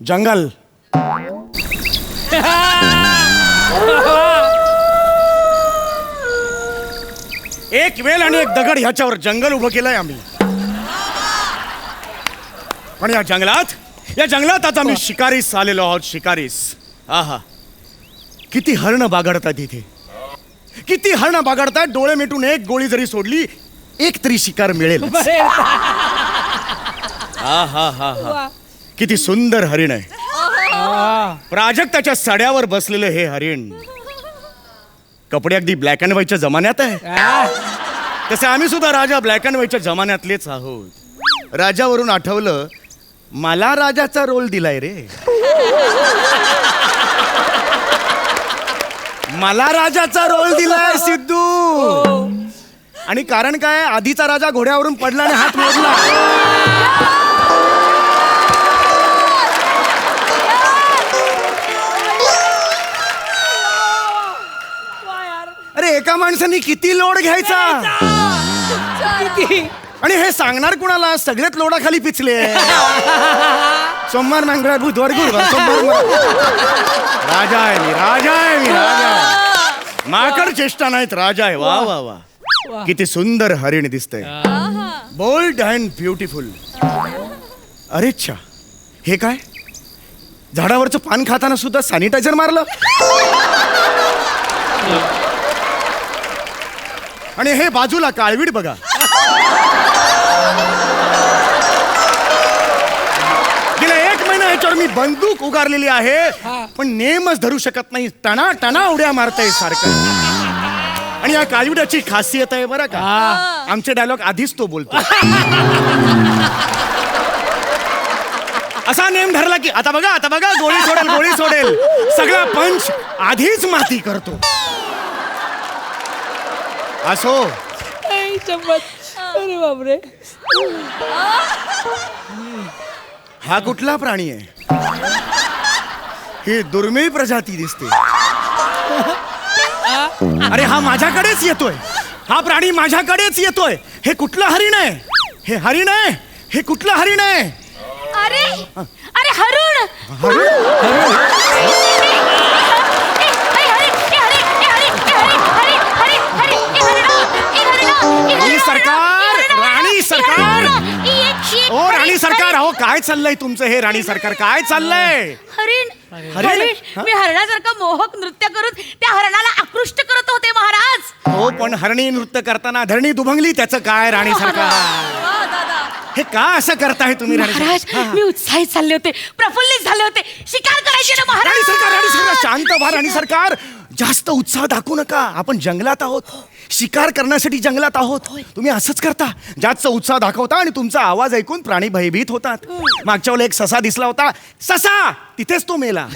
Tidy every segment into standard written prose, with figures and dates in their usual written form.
जंगल. एक वेल आणि एक दगड ह्याच्यावर जंगल उभं केलंय आम्ही. पण या जंगलात आता आम्ही शिकारीस आलेलो आहोत. शिकारीस. आहा, किती हरण बागडतात इथे, किती हरण बागडतात. डोळे मिटून एक गोळी जरी सोडली एक तरी शिकार मिळेल. हा हा हा हा, किती सुंदर हरिण आहे. प्राजक्ताच्या सड्यावर बसलेलं हे हरिण. कपडे अगदी ब्लॅक अँड व्हाईटच्या जमान्यात आहे. तसे आम्ही सुद्धा राजा ब्लॅक अँड व्हाईटच्या जमान्यातलेच आहोत. राजावरून आठवलं, मला राजाचा रोल दिलाय रे. मला राजाचा रोल दिलाय सिद्धू. आणि कारण काय, आधीचा राजा घोड्यावरून पडला आणि हात मोडला. अरे एका माणसाने किती लोड घ्यायचा. आणि हे सांगणार कुणाला, सगळेच लोडाखाली पिचले. सोमवार मंगळवार बुधवार गुरुवार सोमवार. राजा आहे मी, राजा आहे मी, राजा. माकड चेष्टा नाहीत, राजा आहे. वा वा वा, किती सुंदर हरिण दिसतंय. Bold and beautiful. अरे अच्छा, हे काय, झाडावरचं पान खाताना सुद्धा सॅनिटायझर मारलं. आणि हे बाजूला काळवीट बघा. गेल्या 1 महिना ह्याच्यावर मी बंदूक उगारलेली आहे, पण नेमच धरू शकत नाही. टणा टणा उड्या मारताय सारखं. आणि या काळविटाची खासियत आहे बरं का, आमचे डायलॉग आधीच तो बोलतो. असा नेम धरला की आता बघा गोळी सोडेल, गोळी सोडेल. सगळा पंच आधीच माती करतो. असो. अरे बापरे, हा कुठला प्राणी आहे. ही दुर्मिळ प्रजाती दिसते. अरे हा माझ्याकडेच येतोय, हा प्राणी माझ्याकडेच येतोय. हे कुठलं हरिण आहे, हे हरिण आहे, हे कुठलं हरिण आहे. अरे अरे हरुण. राणी सरकार, राणी सरकार, ओ राणी सरकार, अहो काय चाललंय तुमचं हे. राणी सरकार काय चाललंय. हरिण मी हरणासारखं मोहक नृत्य करून त्या हरणाला आकृष्ट करत होते महाराज. हो, पण हरणी नृत्य करताना धरणी दुभंगली, त्याचं काय राणी सरकार. हे का असं करताय तुम्ही राणी महाराज. मी उत्साहित झाले होते, प्रफुल्लित झाले होते. शिकार करायची ना महाराज. राणी सरकार, राणी सरकार शांत व्हा. राणी सरकार जास्त उत्साह दाखवू नका. आपण जंगलात आहोत, शिकार करण्यासाठी जंगलात आहोत. तुम्ही असंच करता, जास्त उत्साह दाखवता आणि तुमचा आवाज ऐकून प्राणी भयभीत होतात. मागच्या वेळेला एक ससा दिसला होता, ससा तिथेच तो मेला.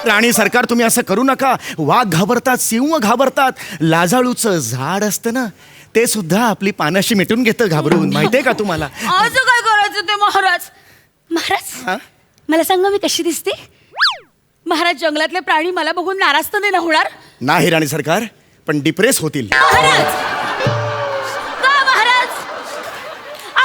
राणी सरकार तुम्ही असं करू नका. वाघ घाबरतात, सिंह घाबरतात. लाजाळूचं झाड असतं ना, ते सुद्धा आपली पानाशी मिटून घेतं घाबरून. माहितीये का तुम्हाला. आज काय करायचं ते महाराज. महाराज मला सांगा, मी कशी दिसते. महाराज जंगलातले प्राणी मला बघून नाराज तर नाही होणार. नाही राणी सरकार, पण डिप्रेस होतील. महाराज का महाराज,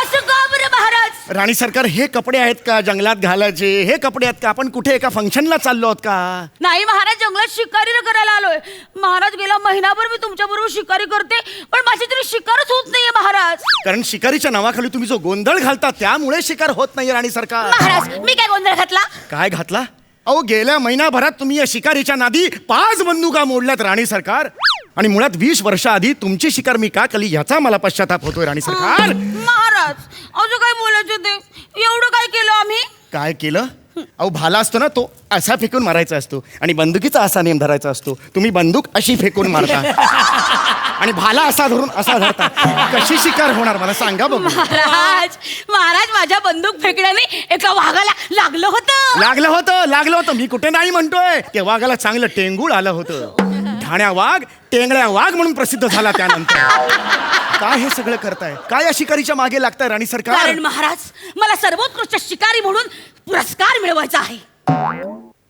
असं का बरं महाराज. राणी सरकार हे कपडे आहेत का जंगलात घालायचे. हे कपडे आहेत का आपण कुठे एका फंक्शनला चाललो आहोत का. नाही महाराज, जंगलात शिकारी करायला आलोय. महाराज गेला महिनाभर मी तुमच्या बरोबर शिकारी करते, पण माझी तरी शिकारच होत नाहीये महाराज. कारण शिकारीच्या नावाखाली तुम्ही जो गोंधळ घालता त्यामुळे शिकार होत नाही. राणी सरकार महाराज मी काय गोंधळ घातला. काय घातला. अहो गेल्या महिनाभरात तुम्ही या शिकारीच्या नादी 5 बंदुका मोडल्यात राणी सरकार. आणि मुळात 20 वर्षाआधी तुमची शिकार मी का केली याचा मला पश्चाताप होतोय राणी सरकार. महाराज अजून काय बोलायचं ते, एवढं काय केलं आम्ही. काय केलं. अहो भाला असतो ना, तो असा फेकून मारायचा असतो आणि बंदुकीचा असा नेम धरायचा असतो. तुम्ही बंदूक अशी फेकून मारता आणि भाला असा धरून असा धरता. कशी शिकार होणार मला सांगा बघू. महाराज माझ्या बंदूक फेकण्याने एका वाघाला लागलं होतं. मी कुठे नाही म्हणतोय. त्या वाघाला चांगलं टेंगूळ आलं होतं. ठाण्या वाघ टेंगळ्या वाघ म्हणून प्रसिद्ध झाला त्यानंतर. काय हे सगळं करताय, काय या शिकारीच्या मागे लागताय राणी सरकार. कारण महाराज मला सर्वोत्कृष्ट शिकारी म्हणून पुरस्कार मिळवायचा आहे.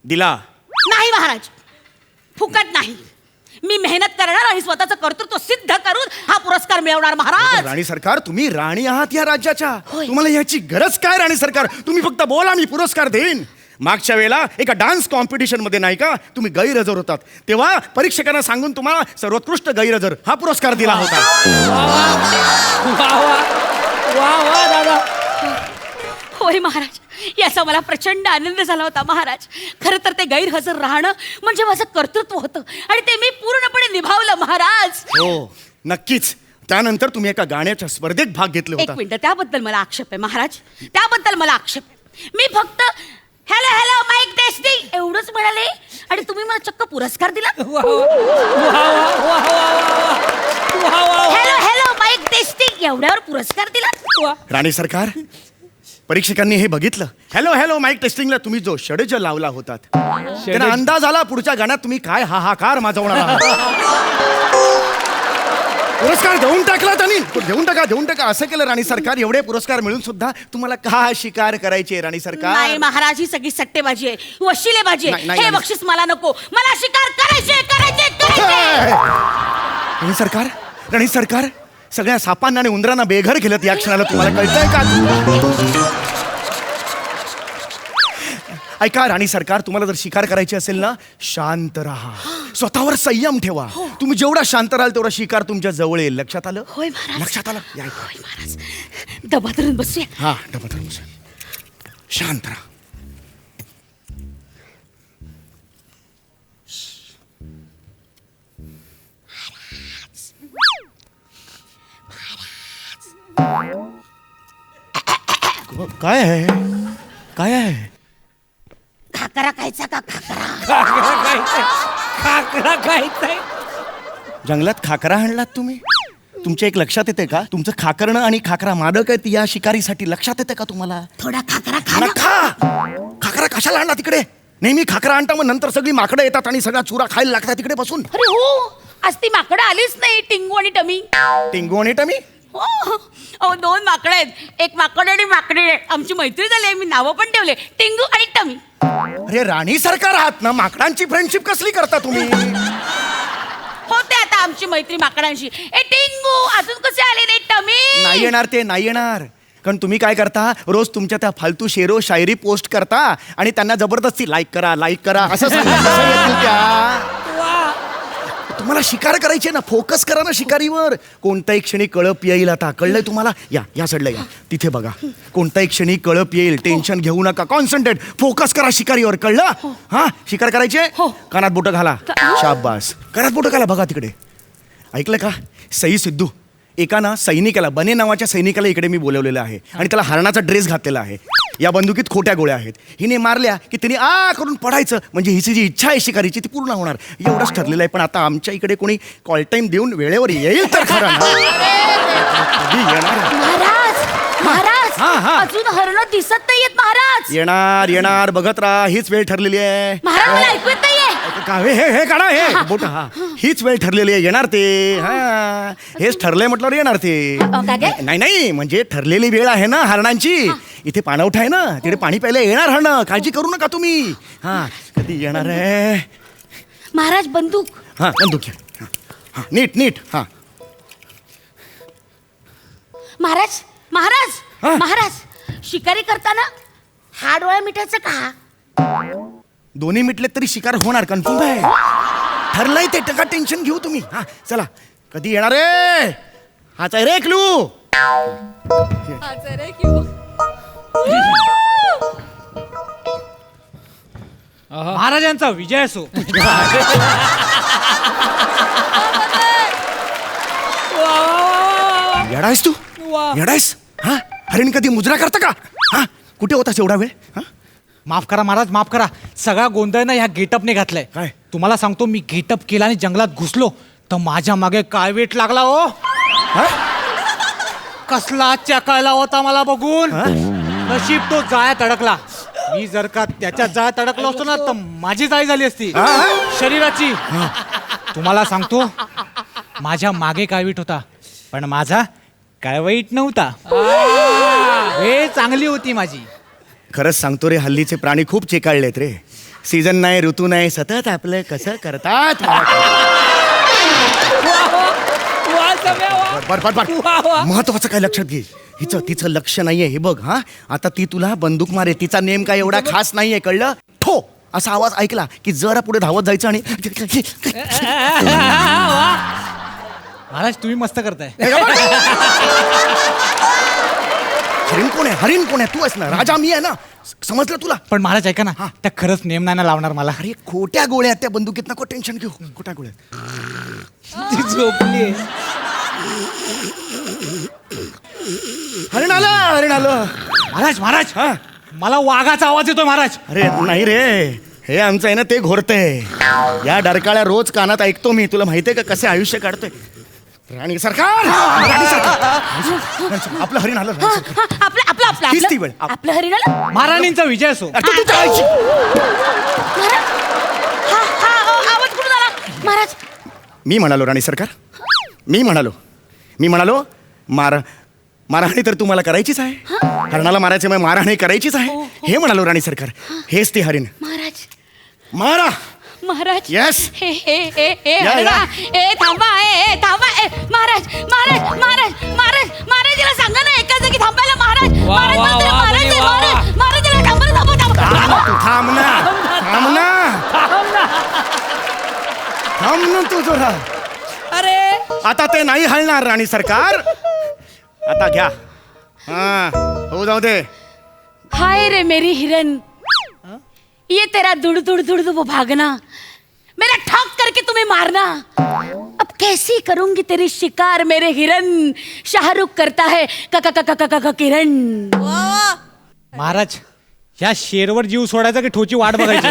दिला नाही महाराज, फुकट नाही. मी मेहनत करणार आणि स्वतःचं कर्तृत्व सिद्ध करून हा पुरस्कार मिळवणार महाराज. राणी सरकार, तुम्ही राणी आहात या राज्याच्या. होय. तुम्हाला याची गरज काय राणी सरकार? तुम्ही फक्त बोला, मी पुरस्कार देईन. मागच्या वेळेला एका डान्स कॉम्पिटिशन मध्ये नाही का तुम्ही गैरहजर होतात, तेव्हा परीक्षकांना सांगून तुम्हाला सर्वोत्कृष्ट गैरहजर हा पुरस्कार दिला होता. वा वा दादा. होय महाराज, याचा मला प्रचंड आनंद झाला होता महाराज. खरं तर ते गैरहजर राहणं म्हणजे माझं कर्तृत्व होतं आणि ते मी पूर्णपणे निभावलं महाराज. हो नक्कीच. त्यानंतर तुम्ही एका गाण्याच्या स्पर्धेत भाग घेतले एक होता. मिनिट, त्याबद्दल मला आक्षेप आहे महाराज, त्याबद्दल मला आक्षेप आहे. मी फक्त हॅलो हॅलो माईक टेस्टिंग एवढंच म्हणाले आणि तुम्ही मला चक्क पुरस्कार दिला. हॅलो हॅलो माईक टेस्टिंग एवढ्यावर पुरस्कार दिला. राणी सरकार, परीक्षकांनी हे बघितलं. हॅलो हॅलो माईक टेस्टिंगला तुम्ही जो षडज लावला होतात, त्यांना अंदाज आला पुढच्या गाण्यात तुम्ही काय हाहाकार माजवणार आहात. पुरस्कार देऊन टाकला त्यांनी. देऊन टाका असं केलं राणी सरकार. एवढे पुरस्कार मिळून सुद्धा तुम्हाला का शिकार करायची राणी सरकार? नाही महाराज, ही सगळी सट्टेबाजी आहे, वशिलेबाजी नाही, आहे. नाही, हे नाही. बक्षीस मला नको, मला शिकार करायचे. राणी सरकार, सगळ्या सापांना आणि उंदरांना बेघर केलं या क्षणाला. तुम्हाला कळतंय का? ऐका राणी सरकार, तुम्हाला जर शिकार करायची असेल ना, शांत राहा, स्वतःवर संयम ठेवा. तुम्ही जेवढा शांत राहाल तेवढा शिकार तुमच्या जवळ येईल. लक्षात आलं? होय महाराज. लक्षात आलं? या इकडे. होय महाराज, दबा धरून बसूया. हा डबा धरून बसा. शांत राहा. काय आहे? काय आहे? खाकरा खायचा का खाकरा? खाकरा खायचंय. जंगलात खाकरा आणलात तुम्ही? तुमच्या एक लक्षात येते का? तुमचं खाकरणं आणि खाकरा मादक आहेत या शिकारीसाठी. लक्षात येते का तुम्हाला? थोडा खाकरा खा ना. खा. खाकरा कशाला आणला तिकडे? नेहमी खाकरा आणता, मग नंतर सगळी माकडं येतात आणि सगळा चुरा खायला लागतात तिकडे बसून. अरे हो, आज ती माकडं आलीच नाही, टिंगू आणि टमी. टिंगू आणि टमी? अहो, दोन माकडं आहेत, एक माकड आणि माकडी आहे. आमची मैत्री झाली आहे, मी नावं पण ठेवले, टिंगू आणि टमी. अरे राणी सरकार आहात ना, माकडांची फ्रेंडशिप कसली करता तुम्ही? होते आता आमची मैत्री माकडांशी. ए टिंगू, अजून कसे आले नाही टमी? नाही येणार ते, नाही येणार. कारण तुम्ही काय करता, रोज तुमच्या त्या फालतू शेरो शायरी पोस्ट करता आणि त्यांना जबरदस्ती लाईक करा असं सांगता. तुम्हाला शिकार करायचे ना, फोकस करा ना शिकारीवर. कोणत्याही क्षणी कळप येईल. आता कळलंय तुम्हाला? या साईडला या, तिथे बघा. कोणत्याही क्षणी कळप येईल, टेन्शन घेऊ नका, कॉन्सन्ट्रेट, फोकस करा शिकारीवर. कळलं? हा, शिकार करायचे. कानात बोटं घाला. शाबास, कानात बोटं घाला. बघा तिकडे. ऐकलं का? सई सिद्धू, एका ना सैनिकाला, बने नावाच्या सैनिकाला इकडे मी बोलवलेलं आहे आणि त्याला हरणाचा ड्रेस घातलेला आहे. या बंदुकीत खोट्या गोळ्या आहेत. हिने मारल्या की तिने करून पडायचं, म्हणजे हिची जी इच्छा आहे शिकारीची ती पूर्ण होणार. एवढंच ठरलेलं आहे. पण आता आमच्या इकडे कोणी कॉल टाइम देऊन वेळेवर येईल तर खरं ना. कधी येणार? महाराज, अजून हरणं दिसत नाहीयेत महाराज. येणार बघत राहा. हीच वेळ ठरलेली आहे. महाराज, मला ऐकू येत नाहीये. हे काढा, हे बोट. हा, हीच वेळ ठरलेली आहे. येणार ते. हा, हेच ठरलंय म्हटल्यावर येणार ते. नाही म्हणजे ठरलेली वेळ आहे ना हरणांची. इथे पाणवठा आहे ना, तिकडे पाणी प्यायला येणार हरणं. काळजी करू नका तुम्ही. हा, कधी येणार आहे? महाराज, बंदूक. हा, बंदूक घ्या. हा, नीट. हा, महाराज, शिकारी करताना हा डोळा मिठायचा का? दोन्ही मिटले तरी शिकार होणार. कन्फर्म आहे. ठरलंय ते. टका टेन्शन घेऊ तुम्ही. हा, चला. कधी येणार रे? हाच आहे रे क्लू. महाराजांचा विजय असो. येडायस तू? येडायस? हा, हरिण कधी मुजरा करता का? हा, कुठे होतास एवढा वेळ? हा, माफ करा महाराज, माफ करा. सगळा गोंधळ ना ह्या गेटअपने घातलाय. काय? तुम्हाला सांगतो, मी गेटअप केला आणि जंगलात घुसलो तर माझ्या मागे काळवीट लागला. हो, कसला चकायला होता मला बघून. नशीब तो जाळ्यात अडकला. मी जर का त्याच्या जाळ्यात अडकलो असतो ना तर माझी जाळी झाली असती शरीराची. तुम्हाला सांगतो, माझ्या मागे काळवीट होता पण माझा काळवीट नव्हता. हे चांगली होती माझी. खरंच सांगतो रे, हल्लीचे प्राणी खूप चेकाळलेत रे. सीझन नाही, ऋतू नाही, सतत आपलं कसं करतात. बर बर बर महत्वाचं काय लक्षात घे तिचं लक्ष नाहीये हे बघ हा आता ती तुला बंदूक मारे तिचा नेम काय एवढा खास नाहीये कळलं ठो असा आवाज ऐकला की जरा पुढे धावत जायचं आणि महाराज तुम्ही मस्त करताय. हरिण कोण आहे तू आहेस ना राजा मी आहे ना समजलं तुला पण महाराज ऐका ना त्या खरंच नेम नाही ना लावणार मला. अरे खोट्या गोळ्या त्या बंदुकीत नको टेन्शन घेऊ खोट्या गोळ्या ती झोपली. हरिण आलं महाराज महाराज हा मला वाघाचा आवाज येतोय महाराज. अरे नाही रे हे आमचं आहे ना ते घोरतंय या डरकाळ्या रोज कानात ऐकतो मी तुला माहितीये का कसे आयुष्य काढतोय राणी सरकार आपलं हरिण आलं हीच ती वेळ. आपलं हरिणाला महाराणींचा विजय असो. आवाज कुठून आला महाराज? मी म्हणालो राणी सरकार मी म्हणालो मारहाणी तर तुम्हाला करायचीच आहे हरणाला मारायचं मग मारहाणी करायचीच आहे हे म्हणालो राणी सरकार हेच ते हरिण महाराज मारा महाराज Yes. थांबा महाराज याला सांगा ना एका जागी थांबायला महाराज याला थांब ना तू जरा अरे आता ते नाही हलणार राणी सरकार आता घ्या हा हो जाऊ दे हाय रे मेरी हिरन ये तेरा दुड़ दुड़ दुड़ वो भागना मेरा ठॉक करके तुम्हें मारना अब कैसी करूंगी तेरी शिकार मेरे हिरन शाहरुख करता है किरण. महाराज ह्या शेरवर जीव सोडायचा की ठोची वाट बघायची.